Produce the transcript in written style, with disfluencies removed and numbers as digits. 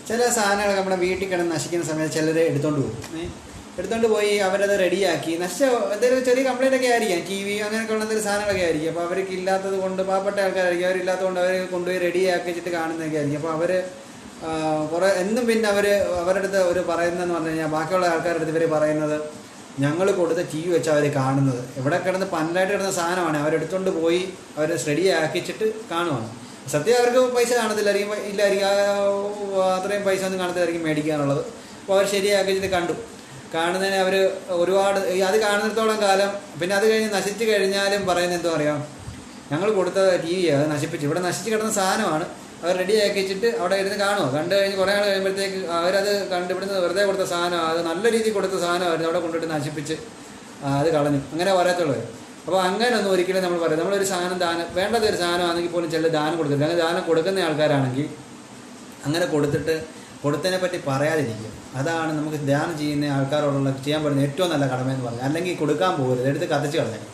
ചില സാധനങ്ങളൊക്കെ നമ്മുടെ വീട്ടിൽ കിടന്ന് നശിക്കുന്ന സമയത്ത് ചിലർ എടുത്തുകൊണ്ട് പോകും. എടുത്തുകൊണ്ട് പോയി അവരത് റെഡിയാക്കി എന്തെങ്കിലും ചെറിയ കംപ്ലൈൻ്റ് ഒക്കെ ആയിരിക്കാം, ടി വി അങ്ങനെയൊക്കെ ഉള്ള എന്തെങ്കിലും സാധനങ്ങളൊക്കെ ആയിരിക്കും. അപ്പോൾ അവർക്ക് ഇല്ലാത്തത് കൊണ്ട് പാവപ്പെട്ട ആൾക്കാരായിരിക്കും, അവരില്ലാത്തത് കൊണ്ട് അവർ കൊണ്ടുപോയി റെഡിയാക്കിച്ചിട്ട് കാണുന്നതൊക്കെ ആയിരിക്കും. അപ്പോൾ അവർ കുറേ എന്നും പിന്നെ അവരുടെ അടുത്ത് അവർ പറയുന്നതെന്ന് പറഞ്ഞു കഴിഞ്ഞാൽ ബാക്കിയുള്ള ആൾക്കാരുടെ അടുത്ത് ഇവർ പറയുന്നത് ഞങ്ങൾ കൊടുത്ത ടി വി വെച്ച് അവർ കാണുന്നത് എവിടെ കിടന്ന് പന്നലായിട്ട് കിടന്ന സാധനമാണ് അവരെടുത്തുകൊണ്ട് പോയി അവർ റെഡിയാക്കിച്ചിട്ട് കാണുവാണ്. സത്യം അവർക്ക് പൈസ കാണത്തില്ലായിരിക്കും, അത്രയും പൈസ ഒന്നും കാണത്തില്ലായിരിക്കും മേടിക്കാനുള്ളത്. അപ്പോൾ അവർ ശരിയാക്കിച്ചിട്ട് കാണുന്നതിന് അവർ ഒരുപാട് അത് കാണുന്നിടത്തോളം കാലം പിന്നെ അത് കഴിഞ്ഞ് നശിച്ച് കഴിഞ്ഞാലും പറയുന്നത് എന്തോ അറിയാം, ഞങ്ങൾ കൊടുത്ത ടി വി അത് നശിപ്പിച്ചു, ഇവിടെ നശിച്ച് കിടന്ന സാധനമാണ് അവർ റെഡിയാക്കി വെച്ചിട്ട് അവിടെ ഇരുന്ന് കാണുമോ. കണ്ടു കഴിഞ്ഞ് കുറേ നാൾ കഴിയുമ്പോഴത്തേക്ക് അവരത് കണ്ടുപിടുന്നത് വെറുതെ കൊടുത്ത സാധനം, അത് നല്ല രീതിയിൽ കൊടുത്ത സാധനമായിരുന്നു, അവിടെ കൊണ്ടിട്ട് നശിപ്പിച്ച് അത് കളഞ്ഞു, അങ്ങനെ പറയത്തുള്ളൂ. അപ്പോൾ അങ്ങനെ ഒന്നും ഒരിക്കലും നമ്മൾ പറയും. നമ്മളൊരു സാധനം വേണ്ടത് ഒരു സാധനമാണെങ്കിൽ പോലും ചില ദാനം കൊടുക്കില്ല. അങ്ങനെ ദാനം കൊടുക്കുന്ന ആൾക്കാരാണെങ്കിൽ അങ്ങനെ കൊടുത്തതിനെ പറ്റി പറയാതിരിക്കും. അതാണ് നമുക്ക് ദാനം ചെയ്യുന്ന ആൾക്കാരോടുള്ള ചെയ്യാൻ പറ്റുന്ന ഏറ്റവും നല്ല കടമയെന്ന് പറഞ്ഞാൽ. അല്ലെങ്കിൽ കൊടുക്കാൻ പോകരുത്, എടുത്ത് കത്തിച്ച് കളഞ്ഞേക്കും.